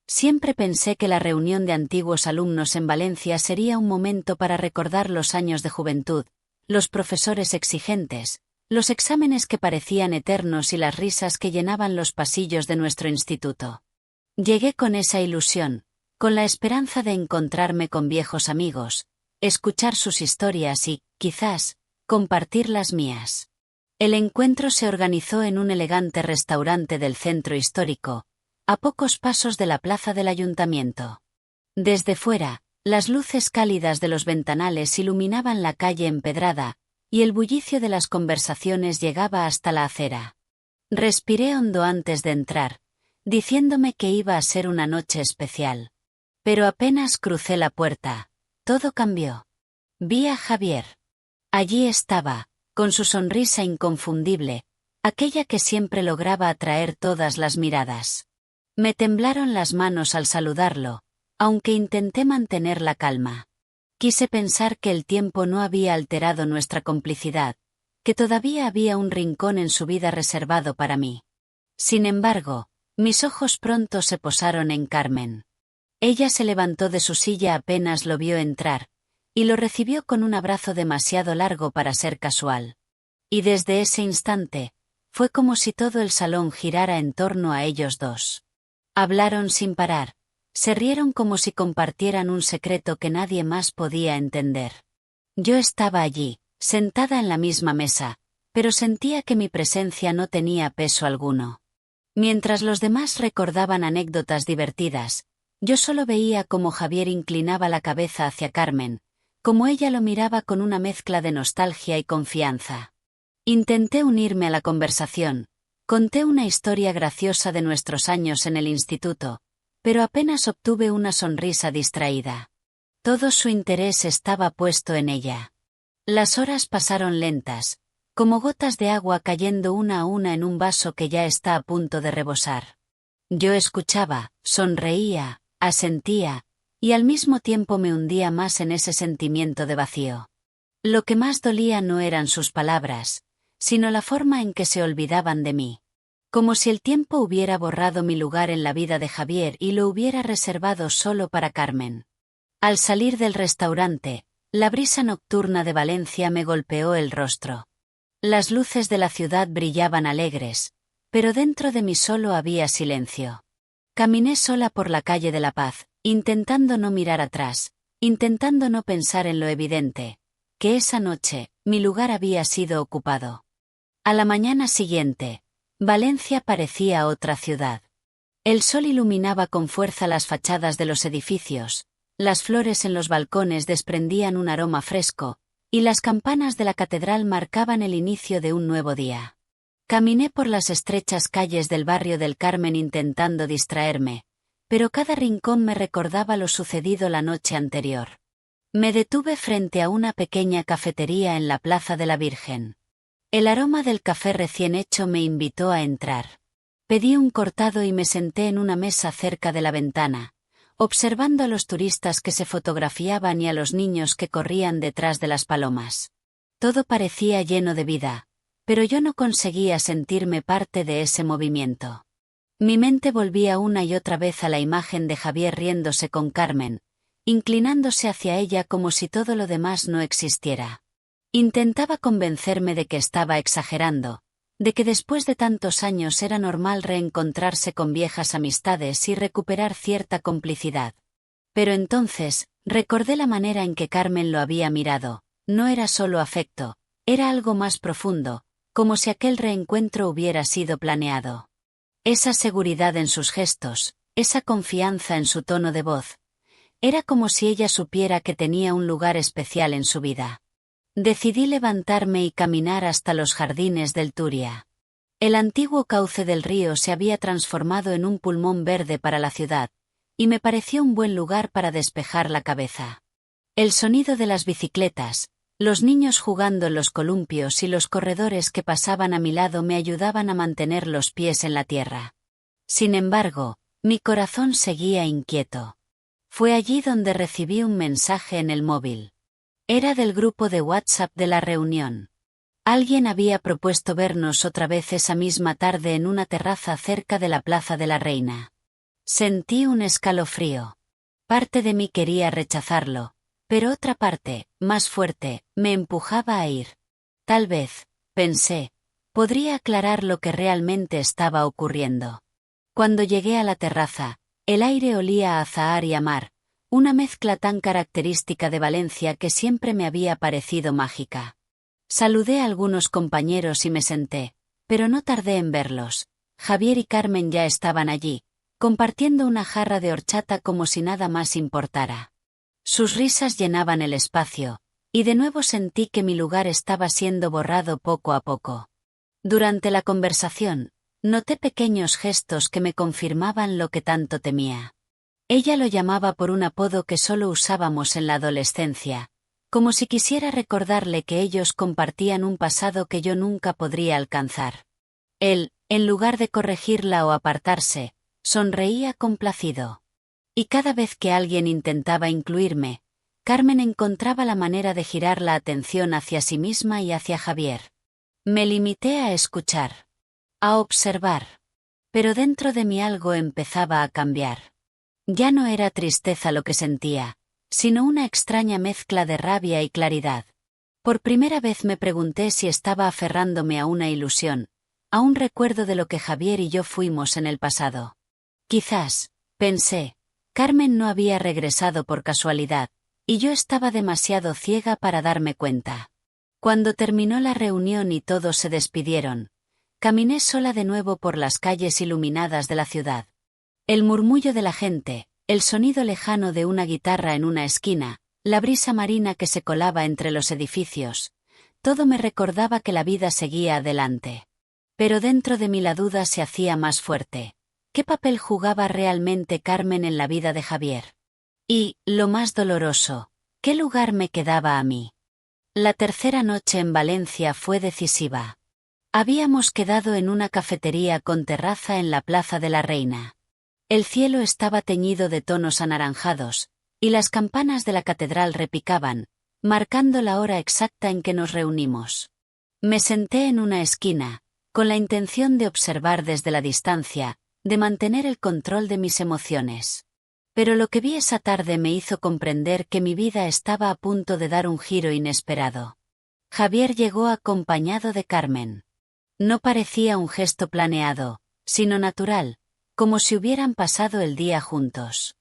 Siempre pensé que la reunión de antiguos alumnos en Valencia sería un momento para recordar los años de juventud, los profesores exigentes, los exámenes que parecían eternos y las risas que llenaban los pasillos de nuestro instituto. Llegué con esa ilusión, con la esperanza de encontrarme con viejos amigos, escuchar sus historias y, quizás, compartir las mías. El encuentro se organizó en un elegante restaurante del centro histórico, a pocos pasos de la plaza del ayuntamiento. Desde fuera, las luces cálidas de los ventanales iluminaban la calle empedrada, y el bullicio de las conversaciones llegaba hasta la acera. Respiré hondo antes de entrar, diciéndome que iba a ser una noche especial. Pero apenas crucé la puerta, todo cambió. Vi a Javier. Allí estaba, con su sonrisa inconfundible, aquella que siempre lograba atraer todas las miradas. Me temblaron las manos al saludarlo, aunque intenté mantener la calma. Quise pensar que el tiempo no había alterado nuestra complicidad, que todavía había un rincón en su vida reservado para mí. Sin embargo, mis ojos pronto se posaron en Carmen. Ella se levantó de su silla apenas lo vio entrar, y lo recibió con un abrazo demasiado largo para ser casual. Y desde ese instante, fue como si todo el salón girara en torno a ellos dos. Hablaron sin parar, se rieron como si compartieran un secreto que nadie más podía entender. Yo estaba allí, sentada en la misma mesa, pero sentía que mi presencia no tenía peso alguno. Mientras los demás recordaban anécdotas divertidas, yo solo veía cómo Javier inclinaba la cabeza hacia Carmen, como ella lo miraba con una mezcla de nostalgia y confianza. Intenté unirme a la conversación, conté una historia graciosa de nuestros años en el instituto, pero apenas obtuve una sonrisa distraída. Todo su interés estaba puesto en ella. Las horas pasaron lentas, como gotas de agua cayendo una a una en un vaso que ya está a punto de rebosar. Yo escuchaba, sonreía, asentía, y al mismo tiempo me hundía más en ese sentimiento de vacío. Lo que más dolía no eran sus palabras, sino la forma en que se olvidaban de mí. Como si el tiempo hubiera borrado mi lugar en la vida de Javier y lo hubiera reservado solo para Carmen. Al salir del restaurante, la brisa nocturna de Valencia me golpeó el rostro. Las luces de la ciudad brillaban alegres, pero dentro de mí solo había silencio. Caminé sola por la calle de la Paz, intentando no mirar atrás, intentando no pensar en lo evidente, que esa noche, mi lugar había sido ocupado. A la mañana siguiente, Valencia parecía otra ciudad. El sol iluminaba con fuerza las fachadas de los edificios, las flores en los balcones desprendían un aroma fresco, y las campanas de la catedral marcaban el inicio de un nuevo día. Caminé por las estrechas calles del barrio del Carmen intentando distraerme, pero cada rincón me recordaba lo sucedido la noche anterior. Me detuve frente a una pequeña cafetería en la Plaza de la Virgen. El aroma del café recién hecho me invitó a entrar. Pedí un cortado y me senté en una mesa cerca de la ventana, observando a los turistas que se fotografiaban y a los niños que corrían detrás de las palomas. Todo parecía lleno de vida, pero yo no conseguía sentirme parte de ese movimiento. Mi mente volvía una y otra vez a la imagen de Javier riéndose con Carmen, inclinándose hacia ella como si todo lo demás no existiera. Intentaba convencerme de que estaba exagerando, de que después de tantos años era normal reencontrarse con viejas amistades y recuperar cierta complicidad. Pero entonces, recordé la manera en que Carmen lo había mirado, no era solo afecto, era algo más profundo, como si aquel reencuentro hubiera sido planeado. Esa seguridad en sus gestos, esa confianza en su tono de voz, era como si ella supiera que tenía un lugar especial en su vida. Decidí levantarme y caminar hasta los jardines del Turia. El antiguo cauce del río se había transformado en un pulmón verde para la ciudad, y me pareció un buen lugar para despejar la cabeza. El sonido de las bicicletas, los niños jugando en los columpios y los corredores que pasaban a mi lado me ayudaban a mantener los pies en la tierra. Sin embargo, mi corazón seguía inquieto. Fue allí donde recibí un mensaje en el móvil. Era del grupo de WhatsApp de la reunión. Alguien había propuesto vernos otra vez esa misma tarde en una terraza cerca de la Plaza de la Reina. Sentí un escalofrío. Parte de mí quería rechazarlo, pero otra parte, más fuerte, me empujaba a ir. Tal vez, pensé, podría aclarar lo que realmente estaba ocurriendo. Cuando llegué a la terraza, el aire olía a azahar y a mar, una mezcla tan característica de Valencia que siempre me había parecido mágica. Saludé a algunos compañeros y me senté, pero no tardé en verlos. Javier y Carmen ya estaban allí, compartiendo una jarra de horchata como si nada más importara. Sus risas llenaban el espacio, y de nuevo sentí que mi lugar estaba siendo borrado poco a poco. Durante la conversación, noté pequeños gestos que me confirmaban lo que tanto temía. Ella lo llamaba por un apodo que solo usábamos en la adolescencia, como si quisiera recordarle que ellos compartían un pasado que yo nunca podría alcanzar. Él, en lugar de corregirla o apartarse, sonreía complacido. Y cada vez que alguien intentaba incluirme, Carmen encontraba la manera de girar la atención hacia sí misma y hacia Javier. Me limité a escuchar, a observar. Pero dentro de mí algo empezaba a cambiar. Ya no era tristeza lo que sentía, sino una extraña mezcla de rabia y claridad. Por primera vez me pregunté si estaba aferrándome a una ilusión, a un recuerdo de lo que Javier y yo fuimos en el pasado. Quizás, pensé, Carmen no había regresado por casualidad, y yo estaba demasiado ciega para darme cuenta. Cuando terminó la reunión y todos se despidieron, caminé sola de nuevo por las calles iluminadas de la ciudad. El murmullo de la gente, el sonido lejano de una guitarra en una esquina, la brisa marina que se colaba entre los edificios, todo me recordaba que la vida seguía adelante. Pero dentro de mí la duda se hacía más fuerte. ¿Qué papel jugaba realmente Carmen en la vida de Javier? Y, lo más doloroso, ¿qué lugar me quedaba a mí? La tercera noche en Valencia fue decisiva. Habíamos quedado en una cafetería con terraza en la Plaza de la Reina. El cielo estaba teñido de tonos anaranjados, y las campanas de la catedral repicaban, marcando la hora exacta en que nos reunimos. Me senté en una esquina, con la intención de observar desde la distancia, de mantener el control de mis emociones. Pero lo que vi esa tarde me hizo comprender que mi vida estaba a punto de dar un giro inesperado. Javier llegó acompañado de Carmen. No parecía un gesto planeado, sino natural, como si hubieran pasado el día juntos.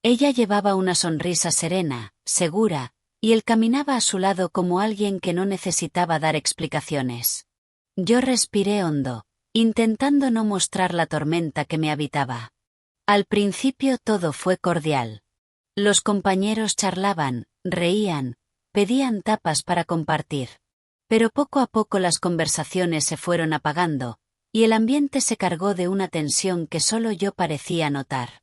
Ella llevaba una sonrisa serena, segura, y él caminaba a su lado como alguien que no necesitaba dar explicaciones. Yo respiré hondo, intentando no mostrar la tormenta que me habitaba. Al principio todo fue cordial. Los compañeros charlaban, reían, pedían tapas para compartir. Pero poco a poco las conversaciones se fueron apagando, y el ambiente se cargó de una tensión que solo yo parecía notar.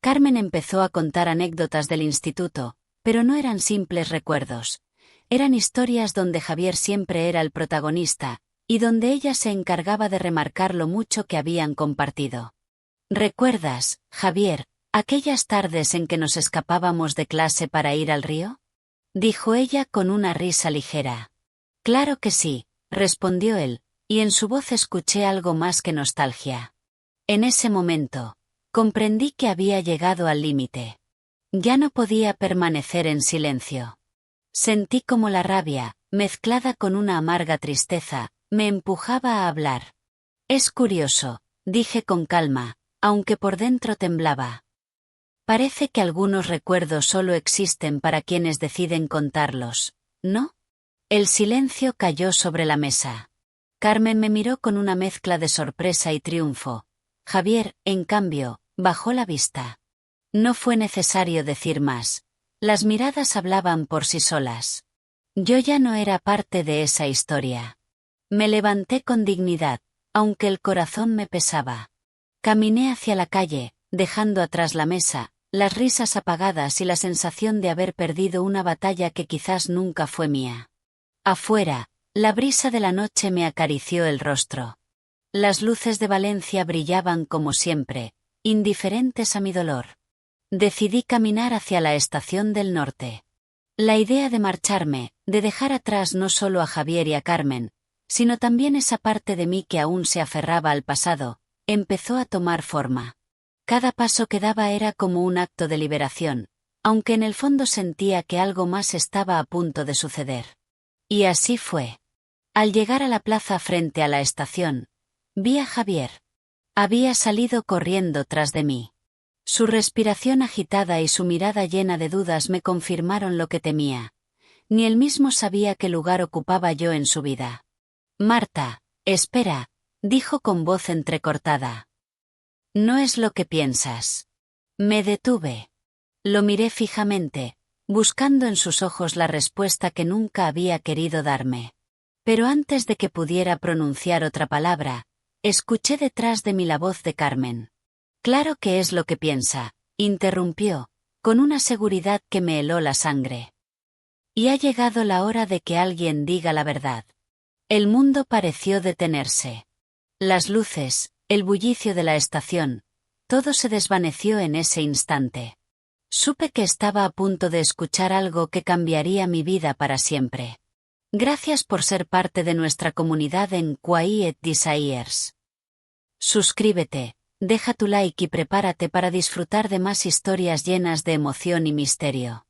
Carmen empezó a contar anécdotas del instituto, pero no eran simples recuerdos. Eran historias donde Javier siempre era el protagonista, y donde ella se encargaba de remarcar lo mucho que habían compartido. ¿Recuerdas, Javier, aquellas tardes en que nos escapábamos de clase para ir al río? Dijo ella con una risa ligera. Claro que sí, respondió él, y en su voz escuché algo más que nostalgia. En ese momento, comprendí que había llegado al límite. Ya no podía permanecer en silencio. Sentí como la rabia, mezclada con una amarga tristeza, me empujaba a hablar. Es curioso, dije con calma, aunque por dentro temblaba. Parece que algunos recuerdos solo existen para quienes deciden contarlos, ¿no? El silencio cayó sobre la mesa. Carmen me miró con una mezcla de sorpresa y triunfo. Javier, en cambio, bajó la vista. No fue necesario decir más. Las miradas hablaban por sí solas. Yo ya no era parte de esa historia. Me levanté con dignidad, aunque el corazón me pesaba. Caminé hacia la calle, dejando atrás la mesa, las risas apagadas y la sensación de haber perdido una batalla que quizás nunca fue mía. Afuera, la brisa de la noche me acarició el rostro. Las luces de Valencia brillaban como siempre, indiferentes a mi dolor. Decidí caminar hacia la estación del norte. La idea de marcharme, de dejar atrás no solo a Javier y a Carmen, sino también esa parte de mí que aún se aferraba al pasado, empezó a tomar forma. Cada paso que daba era como un acto de liberación, aunque en el fondo sentía que algo más estaba a punto de suceder. Y así fue. Al llegar a la plaza frente a la estación, vi a Javier. Había salido corriendo tras de mí. Su respiración agitada y su mirada llena de dudas me confirmaron lo que temía. Ni él mismo sabía qué lugar ocupaba yo en su vida. Marta, espera, dijo con voz entrecortada. No es lo que piensas. Me detuve. Lo miré fijamente, buscando en sus ojos la respuesta que nunca había querido darme. Pero antes de que pudiera pronunciar otra palabra, escuché detrás de mí la voz de Carmen. Claro que es lo que piensa, interrumpió, con una seguridad que me heló la sangre. Y ha llegado la hora de que alguien diga la verdad. El mundo pareció detenerse. Las luces, el bullicio de la estación, todo se desvaneció en ese instante. Supe que estaba a punto de escuchar algo que cambiaría mi vida para siempre. Gracias por ser parte de nuestra comunidad en Quiet Desires. Suscríbete, deja tu like y prepárate para disfrutar de más historias llenas de emoción y misterio.